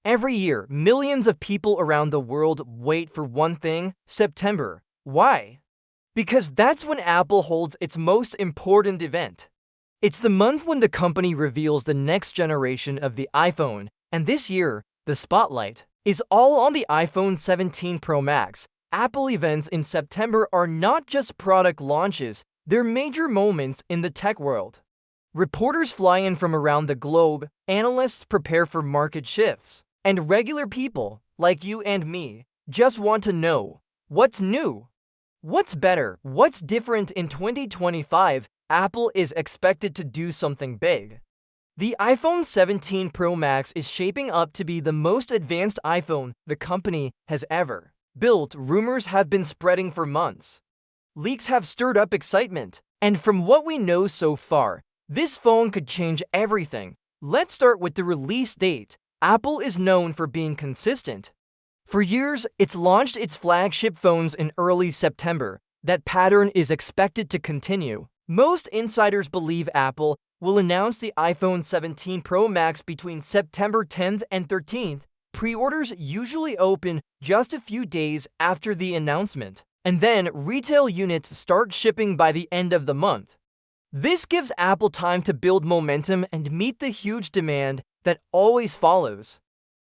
Every year, millions of people around the world wait for one thing: September. Why? Because that's when Apple holds its most important event. It's the month when the company reveals the next generation of the iPhone, and this year, the spotlight is all on the iPhone 17 Pro Max. Apple events in September are not just product launches, they're major moments in the tech world. Reporters fly in from around the globe, analysts prepare for market shifts, and regular people, like you and me, just want to know what's new, what's better, what's different in 2025. Apple is expected to do something big. The iPhone 17 Pro Max is shaping up to be the most advanced iPhone the company has ever built. Rumors have been spreading for months. Leaks have stirred up excitement, and from what we know so far, this phone could change everything. Let's start with the release date. Apple is known for being consistent. For years, it's launched its flagship phones in early September. That pattern is expected to continue. Most insiders believe Apple will announce the iPhone 17 Pro Max between September 10th and 13th. Pre-orders usually open just a few days after the announcement, and then retail units start shipping by the end of the month. This gives Apple time to build momentum and meet the huge demand that always follows.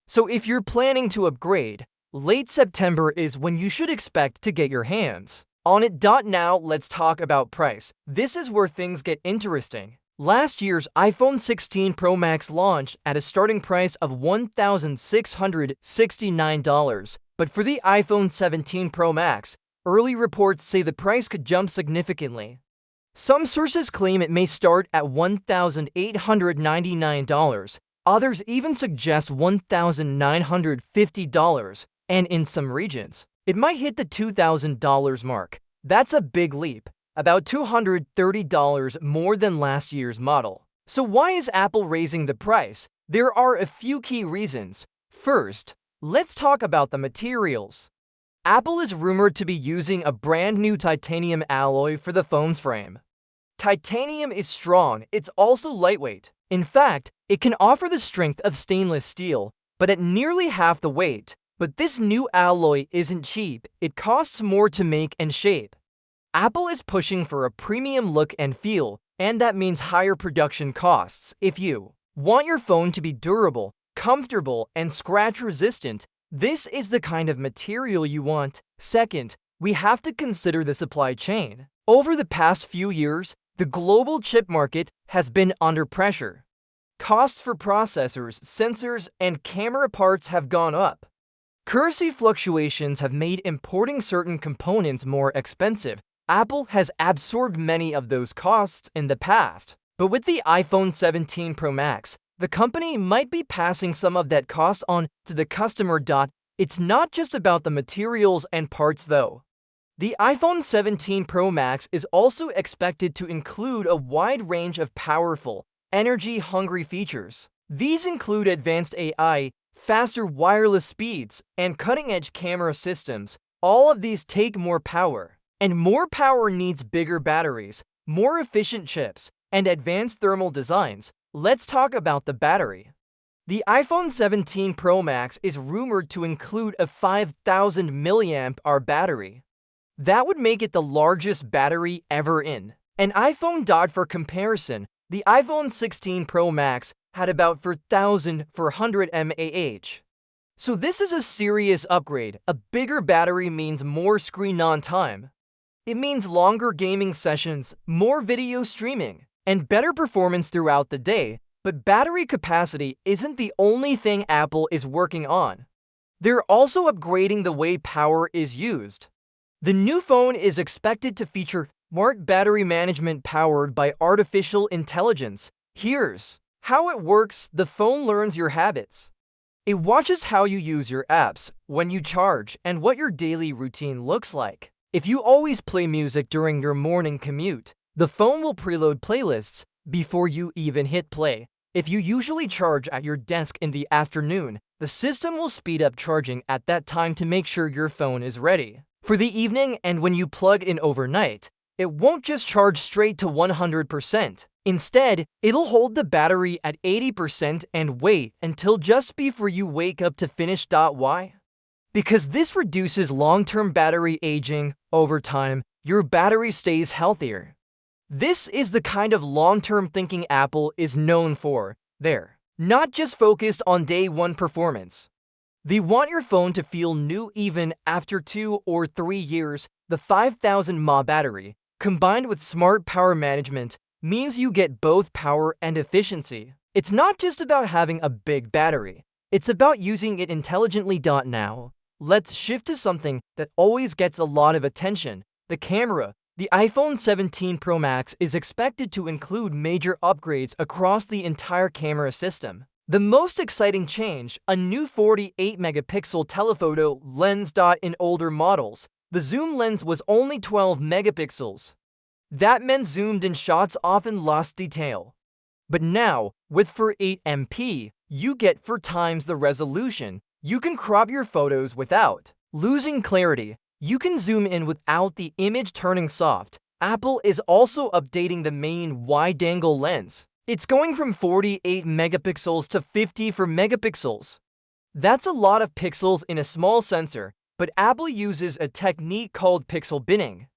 So if you're planning to upgrade, late September is when you should expect to get your hands on it. Now let's talk about price. This is where things get interesting. Last year's iPhone 16 Pro Max launched at a starting price of $1,669, but for the iPhone 17 Pro Max, early reports say the price could jump significantly. Some sources claim it may start at $1,899. Others even suggest $1,950, and in some regions, it might hit the $2,000 mark. That's a big leap, about $230 more than last year's model. So why is Apple raising the price? There are a few key reasons. First, let's talk about the materials. Apple is rumored to be using a brand new titanium alloy for the phone's frame. Titanium is strong, it's also lightweight. In fact, it can offer the strength of stainless steel, but at nearly half the weight. But this new alloy isn't cheap, it costs more to make and shape. Apple is pushing for a premium look and feel, and that means higher production costs. If you want your phone to be durable, comfortable, and scratch-resistant, this is the kind of material you want. Second, we have to consider the supply chain. Over the past few years, the global chip market has been under pressure. Costs for processors, sensors, and camera parts have gone up. Currency fluctuations have made importing certain components more expensive. Apple has absorbed many of those costs in the past. But with the iPhone 17 Pro Max, the company might be passing some of that cost on to the customer. It's not just about the materials and parts though. The iPhone 17 Pro Max is also expected to include a wide range of powerful, energy-hungry features. These include advanced AI, faster wireless speeds, and cutting-edge camera systems. All of these take more power. And more power needs bigger batteries, more efficient chips, and advanced thermal designs. Let's talk about the battery. The iPhone 17 Pro Max is rumored to include a 5,000 mAh battery. That would make it the largest battery ever in an iPhone. For comparison, the iPhone 16 Pro Max had about 4,400 mAh. So this is a serious upgrade. A bigger battery means more screen-on time. It means longer gaming sessions, more video streaming, and better performance throughout the day. But battery capacity isn't the only thing Apple is working on. They're also upgrading the way power is used. The new phone is expected to feature smart battery management powered by artificial intelligence. Here's how it works. The phone learns your habits. It watches how you use your apps, when you charge, and what your daily routine looks like. If you always play music during your morning commute, the phone will preload playlists before you even hit play. If you usually charge at your desk in the afternoon, the system will speed up charging at that time to make sure your phone is ready for the evening. And when you plug in overnight, it won't just charge straight to 100%. Instead, it'll hold the battery at 80% and wait until just before you wake up to finish. Why? Because this reduces long-term battery aging. Over time, your battery stays healthier. This is the kind of long-term thinking Apple is known for. They're not just focused on day one performance. They want your phone to feel new even after 2 or 3 years. The 5000 mAh battery, combined with smart power management, means you get both power and efficiency. It's not just about having a big battery. It's about using it intelligently. Now, let's shift to something that always gets a lot of attention: the camera. The iPhone 17 Pro Max is expected to include major upgrades across the entire camera system. The most exciting change: a new 48-megapixel telephoto lens. In older models, the zoom lens was only 12 megapixels. That meant zoomed-in shots often lost detail. But now, with 48MP, you get 4 times the resolution. You can crop your photos without losing clarity. You can zoom in without the image turning soft. Apple is also updating the main wide-angle lens. It's going from 48 megapixels to 54 megapixels. That's a lot of pixels in a small sensor, but Apple uses a technique called pixel binning.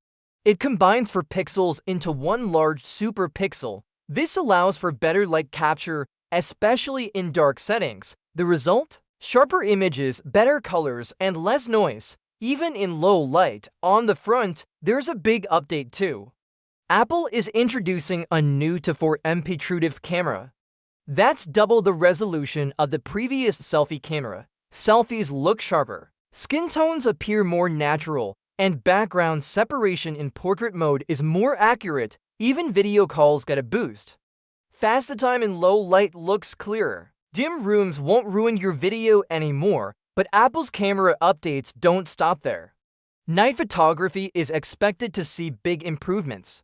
It combines 4 pixels into one large super pixel. This allows for better light capture, especially in dark settings. The result? Sharper images, better colors, and less noise, even in low light. On the front, there's a big update too. Apple is introducing a new 4MP True Depth camera. That's double the resolution of the previous selfie camera. Selfies look sharper, skin tones appear more natural, and background separation in portrait mode is more accurate. Even video calls get a boost. Fast time in low light looks clearer. Dim rooms won't ruin your video anymore, but Apple's camera updates don't stop there. Night photography is expected to see big improvements.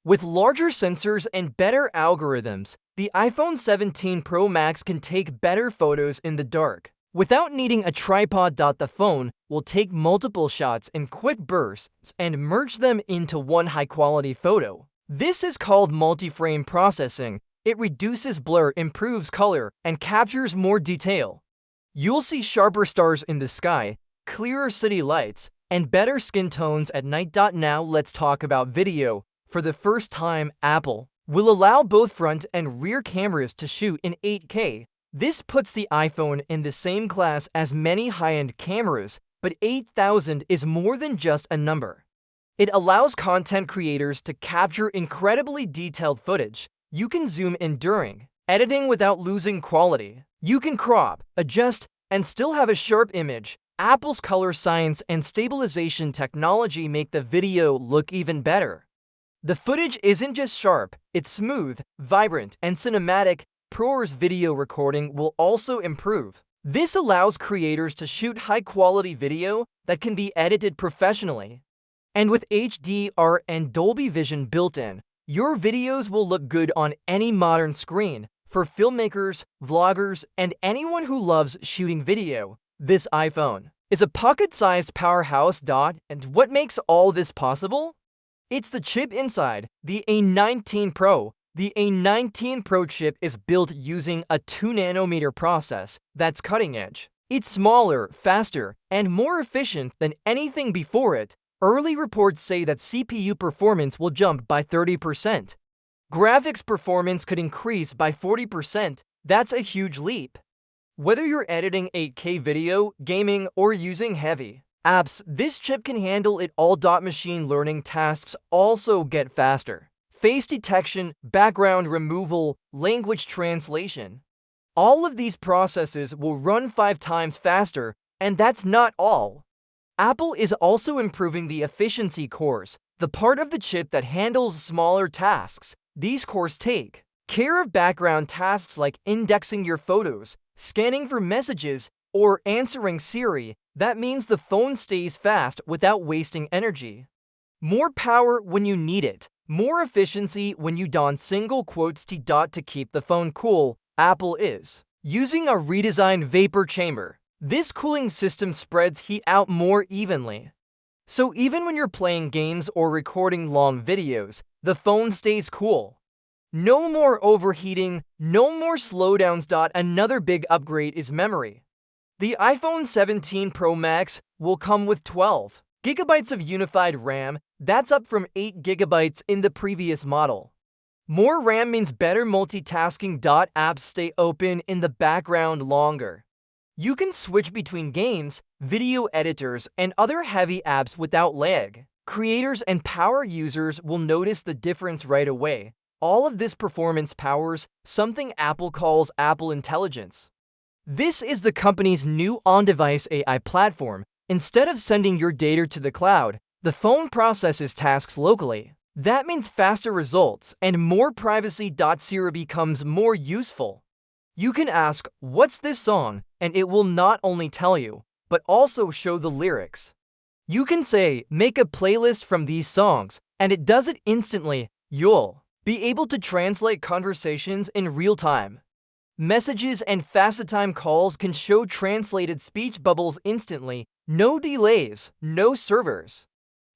With larger sensors and better algorithms, the iPhone 17 Pro Max can take better photos in the dark without needing a tripod. The phone will take multiple shots in quick bursts and merge them into one high-quality photo. This is called multi-frame processing. It reduces blur, improves color, and captures more detail. You'll see sharper stars in the sky, clearer city lights, and better skin tones at night. Now let's talk about video. For the first time, Apple will allow both front and rear cameras to shoot in 8K. This puts the iPhone in the same class as many high-end cameras, but 8,000 is more than just a number. It allows content creators to capture incredibly detailed footage. You can zoom in during editing without losing quality. You can crop, adjust, and still have a sharp image. Apple's color science and stabilization technology make the video look even better. The footage isn't just sharp, it's smooth, vibrant, and cinematic. ProRes video recording will also improve. This allows creators to shoot high-quality video that can be edited professionally. And with HDR and Dolby Vision built in, your videos will look good on any modern screen. For filmmakers, vloggers, and anyone who loves shooting video, this iPhone is a pocket-sized powerhouse. And what makes all this possible? It's the chip inside, the A19 Pro. The A19 Pro chip is built using a 2-nanometer process that's cutting edge. It's smaller, faster, and more efficient than anything before it. Early reports say that CPU performance will jump by 30%. Graphics performance could increase by 40%. That's a huge leap. Whether you're editing 8K video, gaming, or using heavy apps, this chip can handle it all. Machine learning tasks also get faster. Face detection, background removal, language translation. All of these processes will run 5 times faster, and that's not all. Apple is also improving the efficiency cores, the part of the chip that handles smaller tasks. These cores take care of background tasks like indexing your photos, scanning for messages, or answering Siri. That means the phone stays fast without wasting energy. More power when you need it. More efficiency when you don single quotes T. To keep the phone cool, Apple is using a redesigned vapor chamber. This cooling system spreads heat out more evenly. So even when you're playing games or recording long videos, the phone stays cool. No more overheating, no more slowdowns. Another big upgrade is memory. The iPhone 17 Pro Max will come with 12 gigabytes of unified RAM. That's up from 8 gigabytes in the previous model. More RAM means better multitasking. Apps stay open in the background longer. You can switch between games, video editors, and other heavy apps without lag. Creators and power users will notice the difference right away. All of this performance powers something Apple calls Apple Intelligence. This is the company's new on-device AI platform. Instead of sending your data to the cloud, the phone processes tasks locally. That means faster results and more privacy. Siri becomes more useful. You can ask, "What's this song?" and it will not only tell you, but also show the lyrics. You can say, "Make a playlist from these songs," and it does it instantly. You'll be able to translate conversations in real time. Messages and FaceTime calls can show translated speech bubbles instantly. No delays, no servers.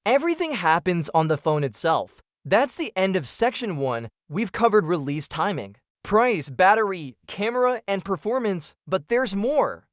Everything happens on the phone itself. That's the end of section 1. We've covered release timing, price, battery, camera, and performance, but there's more.